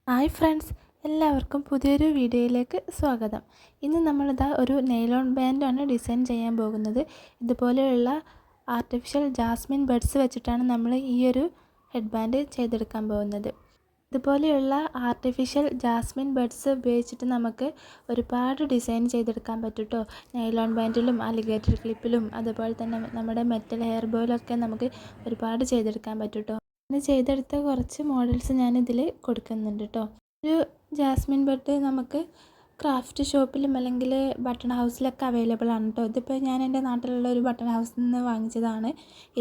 Hi friends, എല്ലാവർക്കും പുതിയൊരു വീഡിയോയിലേക്ക് സ്വാഗതം. ഇന്ന് നമ്മളിതാ ഒരു നെയിലോൺ ബാൻഡാണ് ഡിസൈൻ ചെയ്യാൻ പോകുന്നത്. ഇതുപോലെയുള്ള ആർട്ടിഫിഷ്യൽ ജാസ്മിൻ ബഡ്സ് വെച്ചിട്ടാണ് നമ്മൾ ഈ ഒരു ഹെഡ് ബാൻഡ് ചെയ്തെടുക്കാൻ പോകുന്നത്. ഇതുപോലെയുള്ള ആർട്ടിഫിഷ്യൽ ജാസ്മിൻ ബഡ്സ് ഉപയോഗിച്ചിട്ട് നമുക്ക് ഒരുപാട് ഡിസൈൻ ചെയ്തെടുക്കാൻ പറ്റും കേട്ടോ. നൈലോൺ ബാൻഡിലും അലിഗേറ്റർ ക്ലിപ്പിലും അതുപോലെ തന്നെ നമ്മുടെ മെറ്റൽ ഹെയർ ബോയിലൊക്കെ നമുക്ക് ഒരുപാട് ചെയ്തെടുക്കാൻ പറ്റും കേട്ടോ. അങ്ങനെ ചെയ്തെടുത്ത കുറച്ച് മോഡൽസ് ഞാനിതിൽ കൊടുക്കുന്നുണ്ട് കേട്ടോ. ഒരു ജാസ്മിൻ ബഡ് നമുക്ക് ക്രാഫ്റ്റ് ഷോപ്പിലും അല്ലെങ്കിൽ ബട്ടൺ ഹൗസിലൊക്കെ അവൈലബിൾ ആണ് കേട്ടോ. ഇതിപ്പോൾ ഞാൻ എൻ്റെ നാട്ടിലുള്ള ഒരു ബട്ടൺ ഹൗസിൽ നിന്ന് വാങ്ങിച്ചതാണ്.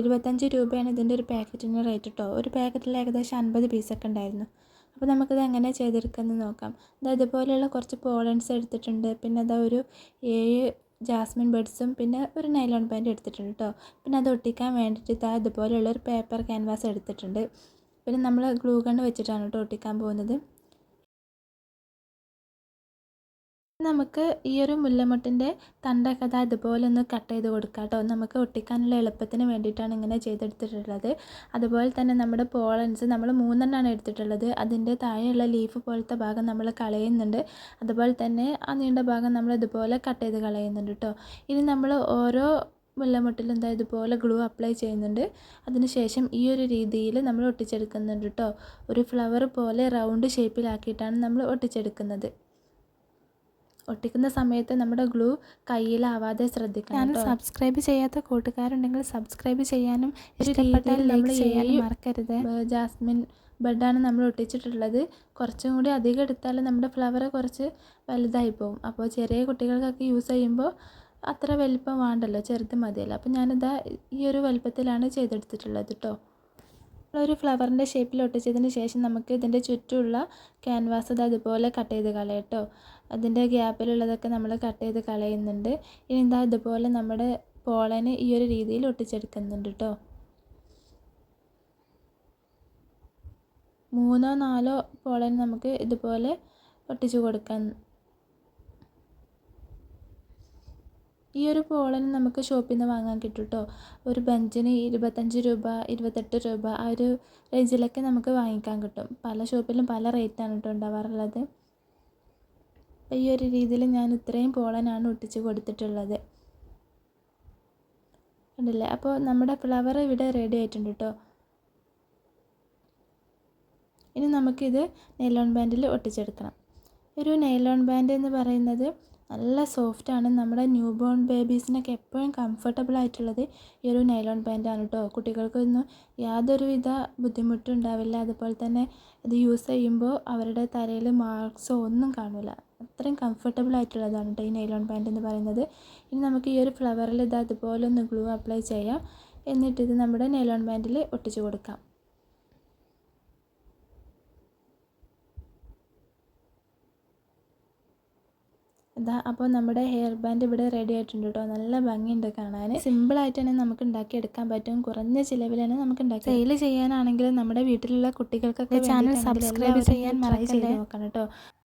25 രൂപയാണ് ഇതിൻ്റെ ഒരു പാക്കറ്റിന് റേറ്റ് കേട്ടോ. ഒരു പാക്കറ്റിൽ ഏകദേശം 50 പീസൊക്കെ ഉണ്ടായിരുന്നു. അപ്പോൾ നമുക്കിത് എങ്ങനെ ചെയ്തെടുക്കുന്നത് നോക്കാം. ഇതുപോലെയുള്ള കുറച്ച് പോളൻസ് എടുത്തിട്ടുണ്ട്. പിന്നെ അതാ ഒരു 7 ജാസ്മിൻ ബഡ്സും പിന്നെ ഒരു നൈലോൺ ബാൻഡ് എടുത്തിട്ടുണ്ട് കേട്ടോ. പിന്നെ അത് ഒട്ടിക്കാൻ വേണ്ടിയിട്ട് ഇതുപോലെയുള്ളൊരു പേപ്പർ ക്യാൻവാസ് എടുത്തിട്ടുണ്ട്. പിന്നെ നമ്മൾ ഗ്ലൂ ഗണ്ണ് വെച്ചിട്ടാണ് കേട്ടോ ഒട്ടിക്കാൻ പോകുന്നത്. നമുക്ക് ഈ ഒരു മുല്ലമുട്ടിൻ്റെ തണ്ടൊക്കെ ഇതുപോലെ ഒന്ന് കട്ട് ചെയ്ത് കൊടുക്കാം കേട്ടോ. നമുക്ക് ഒട്ടിക്കാനുള്ള എളുപ്പത്തിന് വേണ്ടിയിട്ടാണ് ഇങ്ങനെ ചെയ്തെടുത്തിട്ടുള്ളത്. അതുപോലെ തന്നെ നമ്മുടെ പോളൻസ് നമ്മൾ 3 എടുത്തിട്ടുള്ളത്. അതിൻ്റെ താഴെയുള്ള ലീഫ് പോലത്തെ ഭാഗം നമ്മൾ കളയുന്നുണ്ട്. അതുപോലെ തന്നെ ആ നീണ്ട ഭാഗം നമ്മൾ ഇതുപോലെ കട്ട് ചെയ്ത് കളയുന്നുണ്ട് കേട്ടോ. ഇനി നമ്മൾ ഓരോ മുല്ലമുട്ടിലും ഇതുപോലെ ഗ്ലൂ അപ്ലൈ ചെയ്യുന്നുണ്ട്. അതിനുശേഷം ഈ ഒരു രീതിയിൽ നമ്മൾ ഒട്ടിച്ചെടുക്കുന്നുണ്ട് കേട്ടോ. ഒരു ഫ്ലവർ പോലെ റൗണ്ട് ഷേപ്പിലാക്കിയിട്ടാണ് നമ്മൾ ഒട്ടിച്ചെടുക്കുന്നത്. ഒട്ടിക്കുന്ന സമയത്ത് നമ്മുടെ ഗ്ലൂ കയ്യിലാവാതെ ശ്രദ്ധിക്കണം. ഞാൻ സബ്സ്ക്രൈബ് ചെയ്യാത്ത കൂട്ടുകാരുണ്ടെങ്കിൽ സബ്സ്ക്രൈബ് ചെയ്യാനും ഇഷ്ടപ്പെട്ടാൽ നമ്മൾ ചെയ്യാനും മറക്കരുത്. ജാസ്മിൻ ബഡാണ് നമ്മൾ ഒട്ടിച്ചിട്ടുള്ളത്. കുറച്ചും കൂടി അധികം എടുത്താൽ നമ്മുടെ ഫ്ലവർ കുറച്ച് വലുതായി പോകും. അപ്പോൾ ചെറിയ കുട്ടികൾക്കൊക്കെ യൂസ് ചെയ്യുമ്പോൾ അത്ര വലിപ്പം വേണ്ടല്ലോ, ചെറുത് മതിയല്ലോ. അപ്പോൾ ഞാനിതാ ഈ ഒരു വലുപ്പത്തിലാണ് ചെയ്തെടുത്തിട്ടുള്ളത് കേട്ടോ. ഒരു ഫ്ലവറിൻ്റെ ഷേപ്പിൽ ഒട്ടിച്ചതിന് ശേഷം നമുക്ക് ഇതിൻ്റെ ചുറ്റുമുള്ള ക്യാൻവാസ് അതുപോലെ കട്ട് ചെയ്ത് കളയാം കേട്ടോ. അതിൻ്റെ ഗ്യാപ്പിലുള്ളതൊക്കെ നമ്മൾ കട്ട് ചെയ്ത് കളയുന്നുണ്ട്. ഇനി ഇതുപോലെ നമ്മുടെ പോളന് ഈ ഒരു രീതിയിൽ ഒട്ടിച്ചെടുക്കുന്നുണ്ട് കേട്ടോ. 3-4 പോളൻ നമുക്ക് ഇതുപോലെ ഒട്ടിച്ച് കൊടുക്കാം. ഈ ഒരു പോളൻ നമുക്ക് ഷോപ്പിൽ നിന്ന് വാങ്ങാൻ കിട്ടും കേട്ടോ. ഒരു ബഞ്ചിന് 25 രൂപ 28 രൂപ ആ ഒരു റേഞ്ചിലൊക്കെ നമുക്ക് വാങ്ങിക്കാൻ കിട്ടും. പല ഷോപ്പിലും പല റേറ്റാണ് കേട്ടോ ഉണ്ടാവാറുള്ളത്. അപ്പോൾ ഈ ഒരു രീതിയിൽ ഞാൻ ഇത്രയും പോളനാണ് ഒട്ടിച്ച് കൊടുത്തിട്ടുള്ളത്. ഉണ്ടല്ലേ. അപ്പോൾ നമ്മുടെ ഫ്ലവർ ഇവിടെ റെഡി ആയിട്ടുണ്ട് കേട്ടോ. ഇനി നമുക്കിത് നൈലോൺ ബാൻഡിൽ ഒട്ടിച്ചെടുക്കണം. ഒരു നൈലോൺ ബാൻഡ് എന്ന് പറയുന്നത് നല്ല സോഫ്റ്റാണ്. നമ്മുടെ ന്യൂ ബോൺ ബേബീസിനൊക്കെ എപ്പോഴും കംഫർട്ടബിൾ ആയിട്ടുള്ളത് ഈ ഒരു നൈലോൺ ബാൻഡാണ് കേട്ടോ. കുട്ടികൾക്കൊന്നും യാതൊരുവിധ ബുദ്ധിമുട്ടും ഉണ്ടാവില്ല. അതുപോലെ തന്നെ ഇത് യൂസ് ചെയ്യുമ്പോൾ അവരുടെ തലയിൽ മാർക്സോ ഒന്നും കാണില്ല. അത്രയും കംഫർട്ടബിൾ ആയിട്ടുള്ളതാണ് കേട്ടോ ഈ നൈലോൺ ബാൻഡ് എന്ന് പറയുന്നത്. ഇനി നമുക്ക് ഈ ഒരു ഫ്ലവറിൽ അതുപോലെ ഒന്ന് ഗ്ലൂ അപ്ലൈ ചെയ്യാം. എന്നിട്ട് ഇത് നമ്മുടെ നൈലോൺ ബാൻഡിൽ ഒട്ടിച്ച് കൊടുക്കാം. അപ്പോൾ നമ്മുടെ ഹെയർ ബാൻഡ് ഇവിടെ റെഡി ആയിട്ടുണ്ട് കേട്ടോ. നല്ല ഭംഗിയുണ്ട് കാണാൻ. സിമ്പിളായിട്ട് തന്നെ നമുക്ക് ഉണ്ടാക്കിയെടുക്കാൻ പറ്റും. കുറഞ്ഞ ചിലവിൽ തന്നെ നമുക്ക് ഉണ്ടാക്കി സെയിൽ ചെയ്യാനാണെങ്കിലും നമ്മുടെ വീട്ടിലുള്ള കുട്ടികൾക്കൊക്കെ ചാനൽ സബ്സ്ക്രൈബ് ചെയ്യാൻ മറക്കല്ലേ നോക്കണം കേട്ടോ.